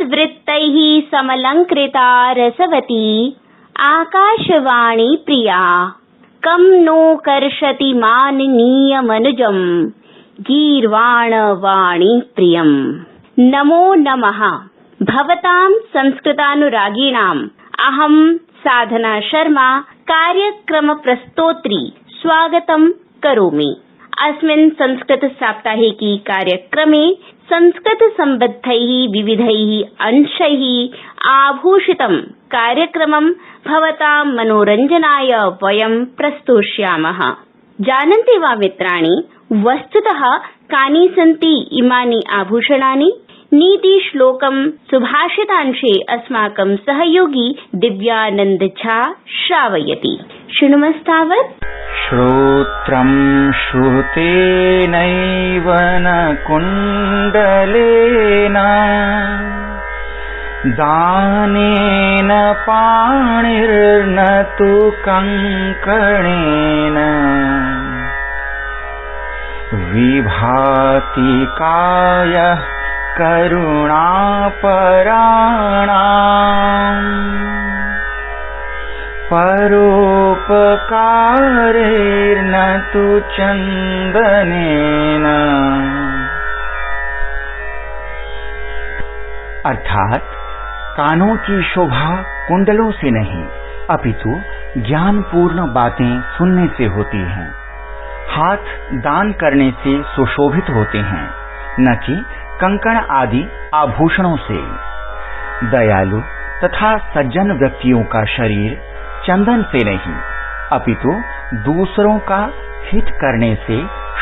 सद्वृत्तैः समलङ्कृता रसवती आकाशवाणी प्रिया कं नो कर्षति माननीयमनुजं गीर्वाणवाणी प्रियम्। नमो नमः भवतां संस्कृतानुरागिणाम्। अहं साधना शर्मा कार्यक्रम प्रस्तोत्री स्वागतं करोमि। अस्मिन् संस्कृत साप्ताहिकी कार्यक्रमे संस्कृत सम्बद्धैः विविधैः अंशैः आभूषितं कार्यक्रमं भवतां मनोरञ्जनाय वयं प्रस्तोष्यामः। जानन्ति वा मित्राणि, वस्तुतः कानि सन्ति इमानि आभूषणानि? नीतिश्लोकं सुभाषितांशे अस्माकं सहयोगी दिव्यानंद झा श्रावयति। शृणुमस्तावत्। श्रोत्रं श्रुतेनैव न कुण्डलेन दानेन पाणिर्न तु कङ्कणेन विभाति कायः करुणापराणाम् परोपकारेण तु चन्दनेन। अर्थात कानों की शोभा कुंडलों से नहीं अपितु ज्ञानपूर्ण बातें सुनने से होती हैं। हाथ दान करने से सुशोभित होते हैं, न कि कंकण आदि आभूषणों से। दयालु तथा सज्जन व्यक्तियों का शरीर चंदन से नहीं अपितु दूसरों का हित करने से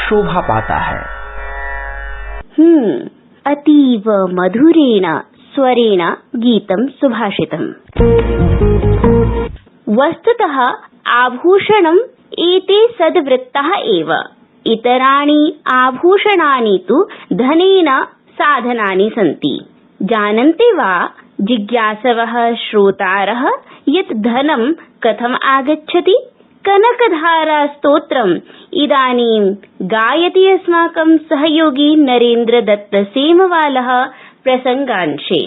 शोभा पाता है। अतीव मधुरेण स्वरेण गीतं सुभाषितम्। वस्तुतः आभूषणम् एते सद्वृत्ताः एव। इतराणि आभूषणानि तु धनेन साधनानि सन्ति। जानन्ति वा जिज्ञासवः श्रोतारः यत् धनं कथम् आगच्छति? कनकधारा स्तोत्रम् इदानीं गायति अस्माकं सहयोगी नरेन्द्र दत्त सेमवालः प्रसंगांशे।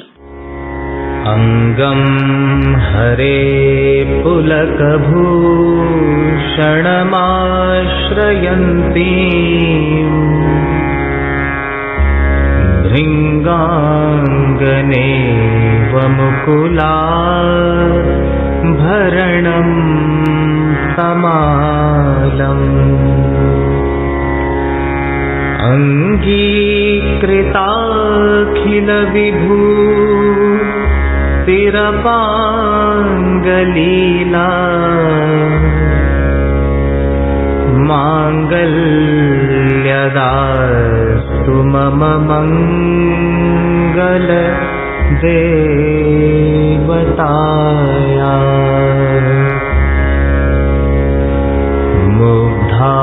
अंगं हरे पुलकभूषणमाश्रयन्ती भृङ्गाङ्गनेव मुकुलाभरणं समालम् अंगीकृताखिलविभूतिरपाङ्गलीला माङ्गल्यदास्तु मम मङ्गल देवताया। मुग्धा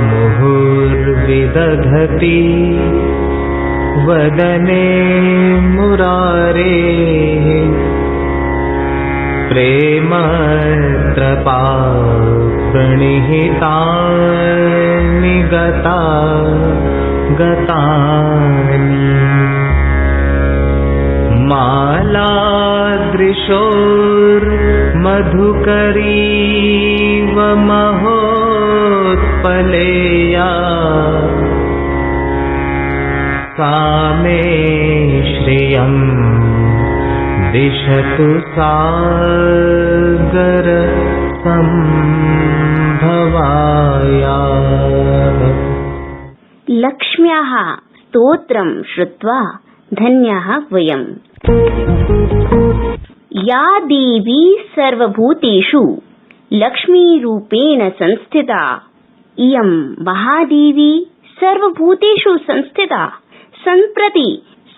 मुहुर्विदधति वदने मुरारेः प्रेमत्रपा प्रणिहितानि गतानि मालादृशोर्मधुकरीव महोत्पलेया सा मे श्रियं दिशतु सागर संभवाया। लक्ष्म्याः स्तोत्रं श्रुत्वा धन्याः वयम्। या देवी सर्वभूतेषु लक्ष्मीरूपेण संस्थिता इयं महादेवी सर्वभूतेषु संस्थिता। सम्प्रति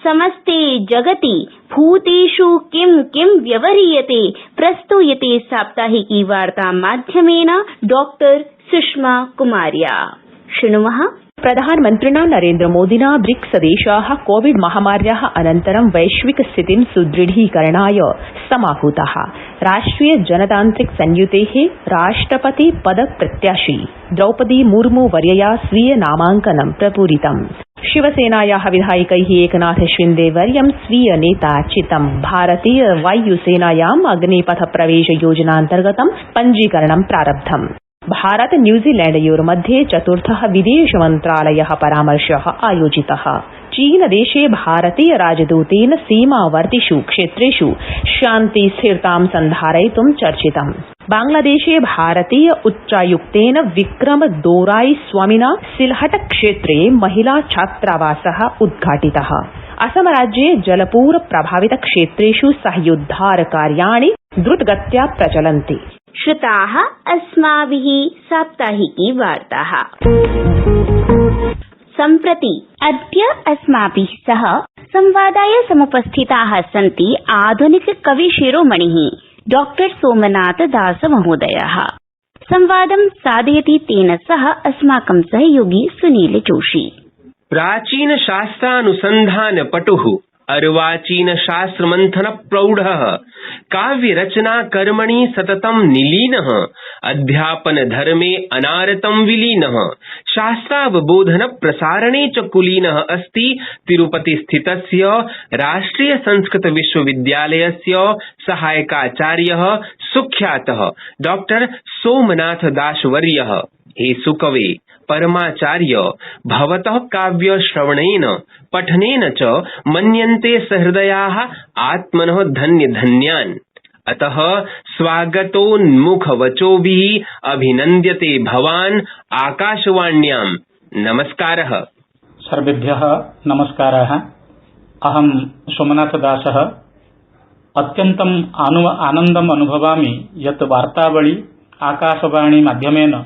समस्ते जगति भूतेषु किं किं व्यवह्रियते प्रस्तूयते साप्ताहिकी वार्ता माध्यमेन डॉक्टर सुषमा कुमार्या। शृणुमः। प्रधानमन्त्रिणा नरेन्द्रमोदिना ब्रिक्स देशाः कोविड महामार्याः अनन्तरं वैश्विक स्थितिं सुदृढीकरणाय समाहूताः। राष्ट्रिय जनतान्त्रिक संयुतेः राष्ट्रपति पद प्रत्याशी द्रौपदी मुर्मू वर्यया स्वीय नामाङ्कनं प्रपूरितम्। शिवसेनायाः विधायकैः एकनाथ शिंदेवर्यं स्वीय नेता चितं भारतीय वायुसेनायाम् अग्निपथ प्रवेश योजनान्तर्गतं पञ्जीकरणं प्रारब्धम्। भारत न्यूजीलैण्डयोर्मध्ये चतुर्थः विदेश मन्त्रालयः परामर्शः आयोजितः। चीनदेशे भारतीय राजदूतेन सीमावर्तिषु क्षेत्रेषु शान्ति स्थिरतां सन्धारयितुं चर्चितम्। बांग्लादेशे भारतीय उच्चायुक्तेन विक्रम दोराई स्वामिना सिलहट क्षेत्रे महिला छात्रावासः उद्घाटितः। असम राज्ये जलपूर प्रभावित क्षेत्रेषु साहाय्योद्धार कार्याणि द्रुतगत्या प्रचलन्ति। श्रुताः अस्माभिः साप्ताहिकी वार्ताः। सम्प्रति अद्य अस्माभिः सह संवादाय समुपस्थिताः सन्ति आधुनिक कवि शिरोमणिः डॉक्टर सोमनाथ दास महोदयः। संवादं साधयति तेन सह अस्माकं सहयोगी सुनील जोशी। प्राचीन शास्त्रानुसंधान पटुः अर्वाचीन शास्त्र मंथन प्रौढ़ः काव्य रचना कर्मणि सततं निलीनः अध्यापन धर्मे अनारतं विलीनः शास्त्रावबोधन प्रसारणे च कुलीनः अस्ति तिरुपति स्थितस्य राष्ट्रिय संस्कृत विश्वविद्यालयस्य सहायकाचार्यः सुख्यातः डॉक्टर सोमनाथ दासवर्यः। हे सुकवे परमाचार्य, भवतः काव्य श्रवणेन पठनेन च मन्यन्ते सहृदयाः आत्मनः धन्य धन्यान्। अतः स्वागतोन्मुखवचोभिः अभिनन्द्यते भवान् आकाशवाण्यां। नमस्कारः। सर्वेभ्यः नमस्कारः। अहं सोमनाथ दासः। अत्यन्तम् आनन्दम् अनुभवामि यत् वार्तावली आकाशवाणी माध्यमेन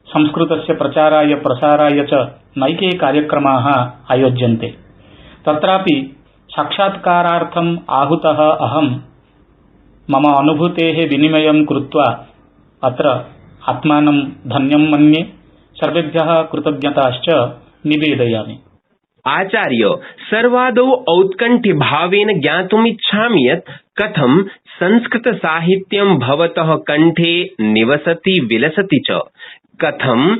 संस्कृतस्य प्रचाराय प्रसाराय च नैके कार्यक्रमाः आयोज्यन्ते। तत्रापि साक्षात्कारार्थम् आहूतः अहं मम अनुभूतेः विनिमयं कृत्वा अत्र आत्मानं धन्यं मन्ये। सर्वेभ्यः कृतज्ञताश्च निवेदयामि। आचार्य, सर्वादौ औत्कण्ठ्यभावेन ज्ञातुमिच्छामि यत् कथं संस्कृत साहित्यं भवतः कण्ठे निवसति विलसति च, कथं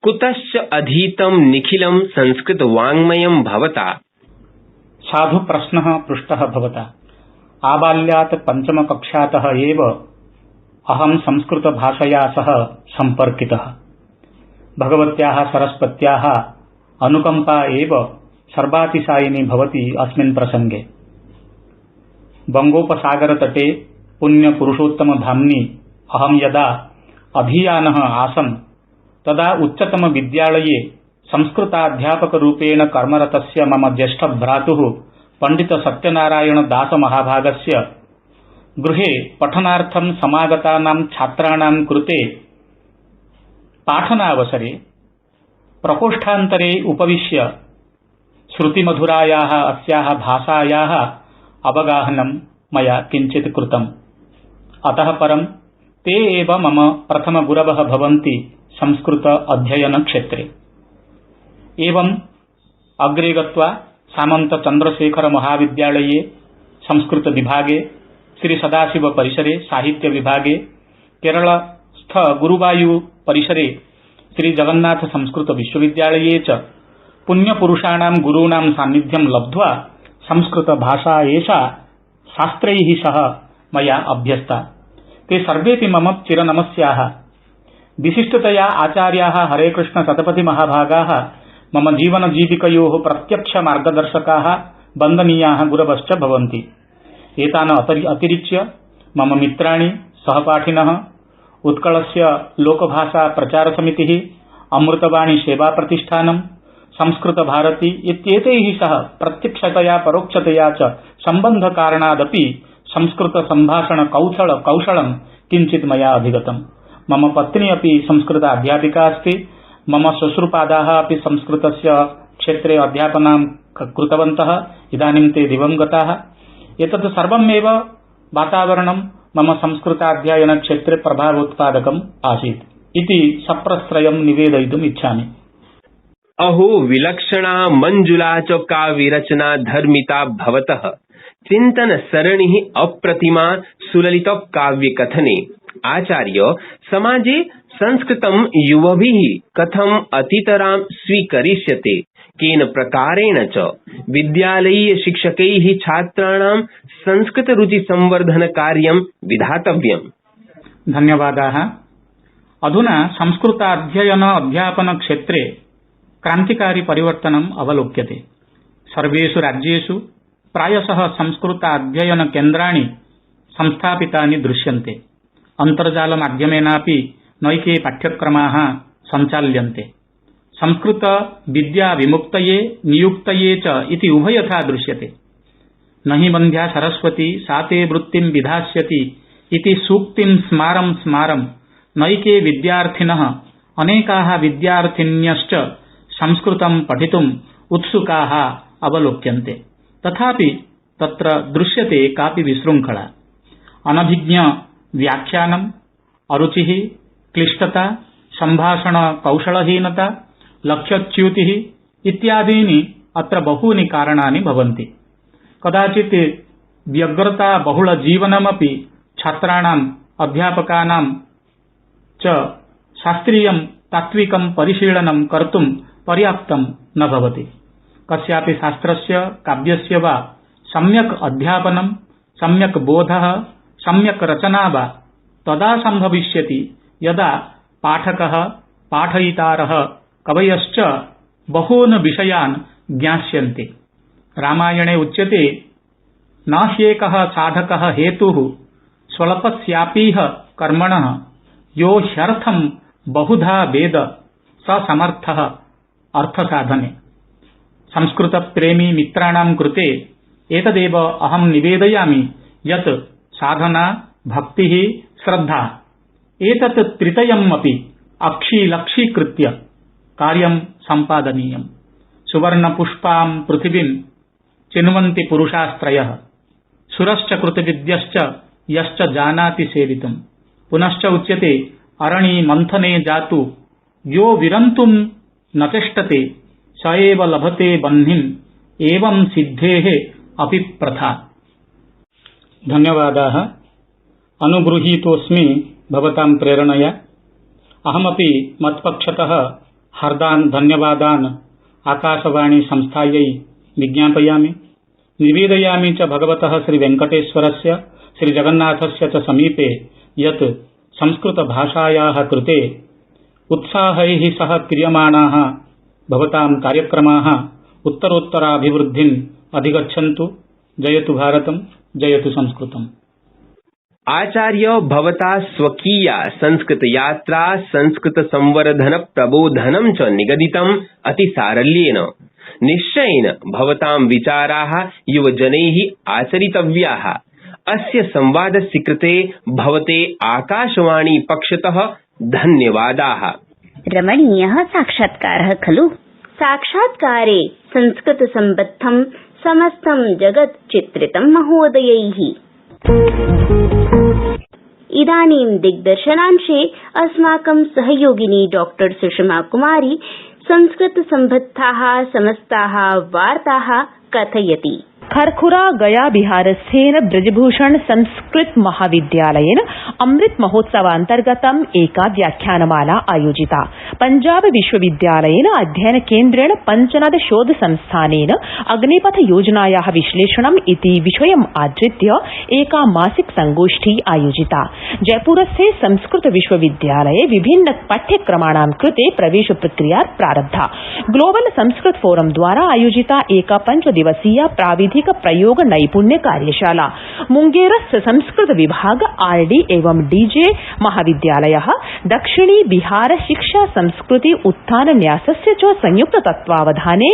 कुतश्च अधीतं निखिलं संस्कृत वाङ्मयं भवता। साधु प्रश्नः पृष्टः भवता। आबाल्यात् पञ्चमकक्षातः एव अहं संस्कृतभाषया सह सम्पर्कितः। भगवत्याः सरस्वत्याः अनुकम्पा एव सर्वातिशायिनी भवति अस्मिन् प्रसङ्गे। बङ्गोपसागरतटे पुण्यपुरुषोत्तमधाम्नि अहं यदा अधीयानः आसम् तदा उच्चतमविद्यालये संस्कृताध्यापकरूपेण कर्मरतस्य मम ज्येष्ठभ्रातुः पण्डित सत्यनारायण दासमहाभागस्य गृहे पठनार्थं समागतानां छात्राणां कृते पाठनावसरे प्रकोष्ठान्तरे उपविश्य श्रुतिमधुरायाः अस्याः भाषायाः अवगाहनं मया किञ्चित् कृतम्। अतः परं ते एव मम प्रथमगुरवः भवन्ति संस्कृत अध्ययनक्षेत्रे। एवम् अग्रे गत्वा सामन्त चन्द्रशेखर महाविद्यालये संस्कृत विभागे, श्री सदाशिव परिसरे साहित्य विभागे, केरलस्थ गुरुवायु परिसरे श्री जगन्नाथ संस्कृत विश्वविद्यालये च पुण्यपुरुषाणां गुरूणां सान्निध्यं लब्ध्वा संस्कृत भाषा एषा शास्त्रैः सह मया अभ्यस्ता। ते सर्वेपि मम चिरनमस्याः। विशिष्टतया आचार्याः हरेकृष्ण शतपथि महाभागाः मम जीवनजीविकयोः प्रत्यक्ष मार्गदर्शकाः वन्दनीयाः गुरवश्च भवन्ति। एतान् अतिरिच्य मम मित्राणि, सहपाठिनः, उत्कलस्य लोकभाषा प्रचार समितिः, अमृतवाणी सेवा प्रतिष्ठानं, संस्कृतभारती इत्येतैः सह प्रत्यक्षतया परोक्षतया च सम्बन्धकारणादपि संस्कृत सम्भाषण कौशलं किञ्चित् मया अधिगतम्। मम पत्नी अपि संस्कृत अध्यापिका अस्ति। मम श्वश्रुपादाः अपि संस्कृतस्य क्षेत्रे अध्यापनं कृतवन्तः। इदानीं ते दिवंगताः। एतत् सर्वमेव वातावरणं मम संस्कृताध्ययनक्षेत्रे प्रभावोत्पादकम् आसीत् इति सप्रश्रयं निवेदयितुम् इच्छामि। अहो विलक्षणा मंजुला च काव्यरचना धर्मिता भवतः। चिंतन सरणिः अप्रतिमा सुललित काव्यकथने। आचार्य, समाजे संस्कृतं युवभिः कथम् अतितरां स्वीकरिष्यते केन प्रकारेण च विद्यालयीय शिक्षकैः छात्राणां संस्कृतरुचिसंवर्धनकार्यं विधातव्यम्। धन्यवादाः। अधुना संस्कृताध्ययन अध्यापन क्षेत्रे क्रान्तिकारी परिवर्तनम् अवलोक्यते। सर्वेषु राज्येषु प्रायशः संस्कृताध्ययन केन्द्राणि संस्थापितानि दृश्यन्ते। अन्तर्जालमाध्यमेनापि नैके पाठ्यक्रमाः सञ्चाल्यन्ते। संस्कृत विद्या विमुक्तये नियुक्तये च इति उभयथा दृश्यते। नहि बन्ध्या सरस्वती साते वृत्तिं विधास्यति इति सूक्तिं स्मारं स्मारं नैके विद्यार्थिनः अनेकाः विद्यार्थिन्यश्च संस्कृतं पठितुम् उत्सुकाः अवलोक्यन्ते। तथापि तत्र दृश्यते कापि विशृङ्खला। अनभिज्ञ व्याख्यानम्, अरुचिः, क्लिष्टता, सम्भाषण कौशलहीनता, लक्ष्यच्युतिः इत्यादीनि अत्र बहूनि कारणानि भवन्ति। कदाचित् व्यग्रता बहुलजीवनमपि छात्राणाम् अध्यापकानां च शास्त्रीयं तात्विकं परिशीलनं कर्तुं पर्याप्तं न भवति। कस्यापि शास्त्रस्य काव्यस्य वा सम्यक् अध्यापनं, सम्यक् बोधः, सम्यक् रचना वा तदा सम्भविष्यति यदा पाठकः, पाठयितारः, कवयश्च बहून् विषयान् ज्ञास्यन्ते। रामायणे उच्यते न ह्येकः साधकः हेतुः स्वल्पस्यापीह कर्मणः यो ह्यर्थं बहुधा वेद स समर्थः अर्थसाधने। संस्कृतप्रेमी मित्राणां कृते एतदेव अहं निवेदयामि यत् साधना, भक्तिः, श्रद्धा एतत् त्रितयमपि अक्षीलक्षीकृत्य कार्यं सम्पादनीयम्। सुवर्णपुष्पां पृथिवीं चिन्वन्ति पुरुषास्त्रयः सुरश्च कृतविद्यश्च यश्च जानाति सेवितुम्। पुनश्च उच्यते अरणी मंथने जातु यो विरन्तुं न चेष्टते स एव लभते बह्निम् एवं सिद्धेः अपि प्रथा। धन्यवादाः। अनुगृहीतोऽस्मि भवतां प्रेरणया। अहमपि मत्पक्षतः हार्दान् धन्यवादान् आकाशवाणी संस्थायै विज्ञापयामि। निवेदयामि च भगवतः श्रीवेङ्कटेश्वरस्य श्रीजगन्नाथस्य च समीपे यत् संस्कृतभाषायाः कृते उत्साहैः सह क्रियमाणाः भवतां कार्यक्रमाः उत्तरोत्तराभिवृद्धिम् अधिगच्छन्तु। जयतु भारतम्, जयतु संस्कृतम्। आचार्य भवता स्वकीया संस्कृतयात्रा संस्कृतसंवर्धन प्रबोधनं च निगदितम् अतिसारल्येन। निश्चयेन भवतां विचाराः युवजनैः आचरितव्याः। अस्य संवादस्य कृते भवते आकाशवाणी पक्षतः धन्यवादाः। रमणीयः साक्षात्कारः खलु। साक्षात्कारे संस्कृतसम्बद्धं समस्तं जगत् चित्रितं महोदयैः। इदानीं दिग्दर्शनांशे अस्माकं सहयोगिनी डॉक्टर सुषमा कुमारी संस्कृतसम्बद्धाः समस्ताः वार्ताः कथयति। खरखुरा गया बिहारस्थेन ब्रजभूषण संस्कृत महाविद्यालयेन अमृत महोत्सवान्तर्गतम् एका व्याख्यानमाला आयोजिता। पंजाब विश्वविद्यालयेन अध्ययन केन्द्रेण पंचनद शोध संस्थानेन अग्निपथ योजनायाः विश्लेषणम् इति विषयम् आधृत्य एका मासिक संगोष्ठी आयोजिता। जयपुरस्थे संस्कृत विश्वविद्यालये विभिन्न पाठ्यक्रमाणां कृते प्रवेश प्रक्रिया प्रारब्धा। ग्लोबल संस्कृत फोरम द्वारा आयोजिता एका 5 दिवसीया प्राविधिक प्रयोग नैपुण्य कार्यशाला मुंगेरस्थ संस्कृत विभाग आरडी एवं डीजे महाविद्यालयः दक्षिणी बिहार शिक्षा संस्कृति उत्थान न्यासस्य च संयुक्त तत्वावधाने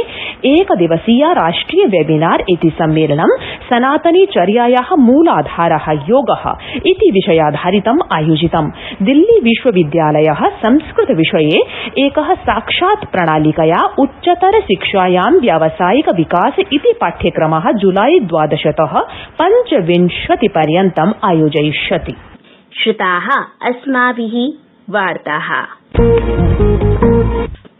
एक दिवसीया राष्ट्रीय वेबिनार इति सम्मेलनं सनातनी चर्यायाः मूलाधारः योगः इति विषयाधारितम् आयोजितम्। दिल्ली विश्वविद्यालयः संस्कृत विषये एकः साक्षात् प्रणालिकया उच्चतर शिक्षायां व्यावसायिक विकास इति पाठ्यक्रमः जुलाई 12तः 25 पर्यन्तम् आयोजयिष्यति। श्रुताः अस्माभिः वार्ताः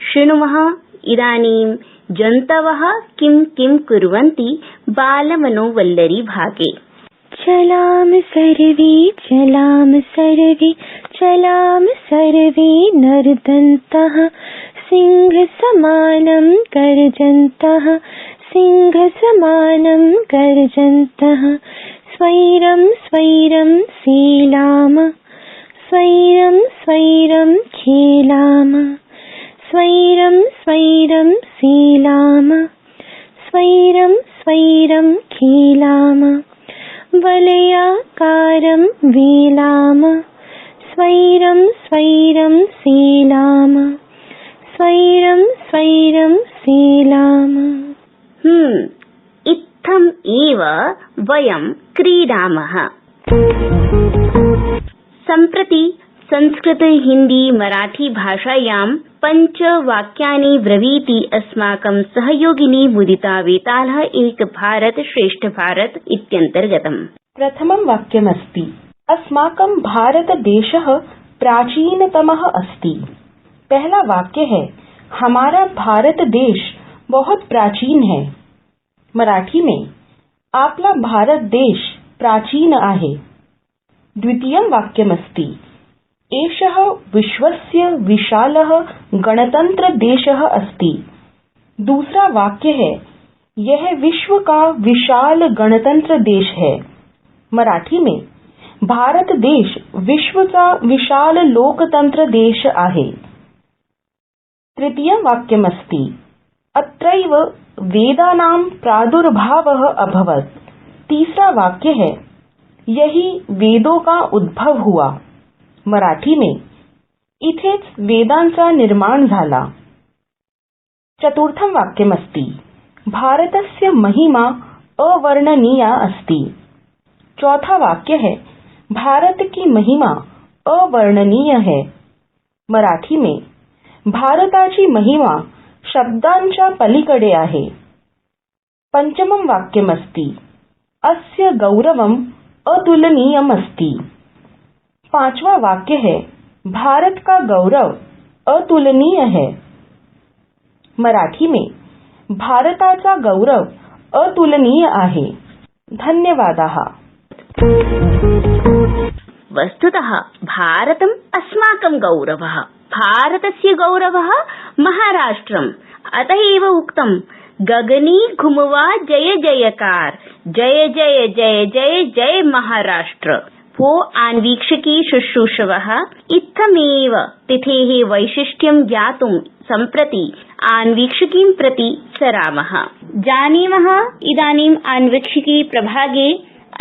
शृणुमः। इदानीं जन्तवः किं किं कुर्वन्ति बालमनोवल्लरी भागे। चलाम सर्वे चलाम सर्वे चलाम सर्वे नर्दन्तः सिंहसमानं गर्जन्तः सिंहसमानं गर्जन्तः स्वैरं स्वैरं सीलाम स्वैरं स्वैरं खेलाम स्वैरं स्वैरं सीलाम स्वैरं स्वैरं खेलाम वलयाकारं वीलाम स्वैरं स्वैरं सीलाम स्वैरं स्वैरं सीलाम। इत्थम् एव वयं क्रीडामः। सम्प्रति संस्कृत हिंदी मराठी भाषायां 5 वाक्यानि ब्रवीति अस्माकं सहयोगिनी मुदिता वेतालः एक भारत श्रेष्ठ भारत इत्यन्तर्गतम्। प्रथमं वाक्यमस्ति अस्माकं भारत देशः प्राचीनतमः अस्ति। पहला वाक्य है हमारा भारत देश बहुत प्राचीन है। मराठी में आपला भारत देश प्राचीन आहे। द्वितीयं वाक्यमस्ति एषः विश्वस्य विशालः गणतंत्र देशः अस्ति। दूसरा वाक्य है यह विश्व का विशाल गणतंत्र देश है। मराठी में भारत देश विश्व का विशाल लोकतंत्र देश आहे। तृतीयं वाक्यमस्ति अत्रैव वेदानां प्रादुर्भावः अभवत्। तीसरा वाक्य है यही वेदों का उद्भव हुआ। मराठी में इथेच वेदांचा निर्माण झाला। चतुर्थं वाक्यमस्ति भारतस्य महिमा अवर्णनीया अस्ति। चौथा वाक्य है भारत की महिमा अवर्णनीय है। मराठी में भारताची महिमा शब्दांच्या पलीकडे आहे। पंचमं वाक्यमस्ति अस्य गौरवम् अतुलनीयमस्ति। पांचवा वाक्य है भारत का गौरव अतुलनीय है। मराठी में भारताचा गौरव अतुलनीय आहे। धन्यवादाः। वस्तुतः भारतम् अस्माकं गौरवः। भारतस्य गौरवः महाराष्ट्रम्। अतः एव उक्तं गगनी घुमवा जय जयकार जय जय जय जय जय महाराष्ट्र। भो आन्वीक्षकी शुश्रूषवः इत्थमेव तिथेः वैशिष्ट्यं ज्ञातुं सम्प्रति आन्वीक्षकीं प्रति सरामः। जानीमः इदानीम् आन्वीक्षकी प्रभागे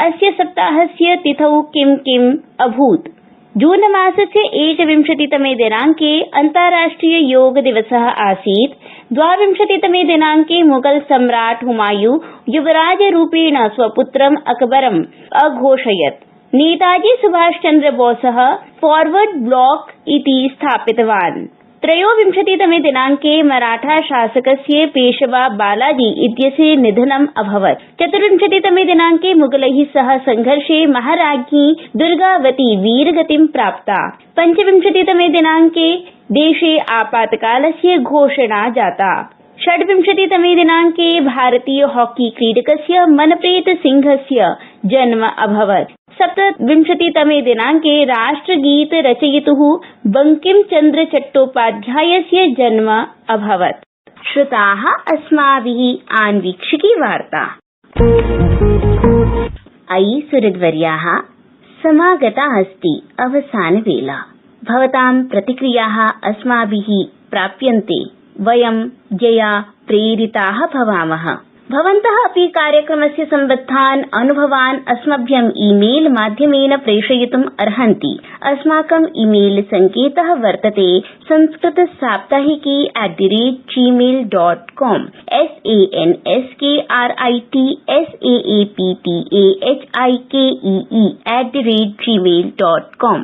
अस्य सप्ताहस्य तिथौ किं किम् अभूत्। जून मासस्य 21तमे दिनाङ्के अन्ताराष्ट्रिय योग दिवसः आसीत्। 22तमे दिनाङ्के मुगल सम्राट् हुमायूं युवराजरूपेण स्वपुत्रम् अकबरम् अघोषयत्। नेताजी सुभाष चन्द्र बोसः फॉरवर्ड ब्लॉक इति स्थापितवान्। 23तमे दिनाङ्के मराठा शासकस्य पेशवा बालाजी इत्यस्य निधनम् अभवत्। 24तमे दिनाङ्के मुगलैः सह संघर्षे महाराज्ञी दुर्गावती वीरगतिं प्राप्ता। 25तमे दिनाङ्के देशे आपातकालस्य घोषणा जाता। 26तमे दिनाङ्के भारतीय हॉकी क्रीडकस्य मनप्रीत सिंहस्य जन्म अभवत्। 27तमे दिनाङ्के राष्ट्रगीत रचयितुः बंकिम चन्द्र चट्टोपाध्यायस्य जन्म अभवत्। श्रुताः अस्माभिः आन्वीक्षिकी वार्ता। अयि सुहृद्वर्याः समागता अस्ति अवसानवेला। भवतां प्रतिक्रियाः अस्माभिः प्राप्यन्ते। वयं जया प्रेरिताः भवामः। भवन्तः अपि कार्यक्रमस्य सम्बद्धान् अनुभवान् अस्मभ्यं ईमेल माध्यमेन प्रेषयितुम् अर्हन्ति। अस्माकं ईमेल सङ्केतः वर्तते sanskritasaptahiki@gmail.com sanskritasaptahiki@gmail.com।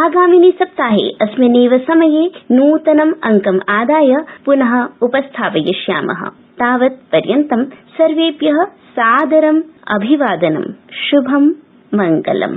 आगामिनि सप्ताहे अस्मिन्नेव समये नूतनम् अङ्कम् आदाय पुनः उपस्थापयिष्यामः। तावत् पर्यन्तं सर्वेभ्यः सादरम् अभिवादनम्। शुभं मङ्गलम्।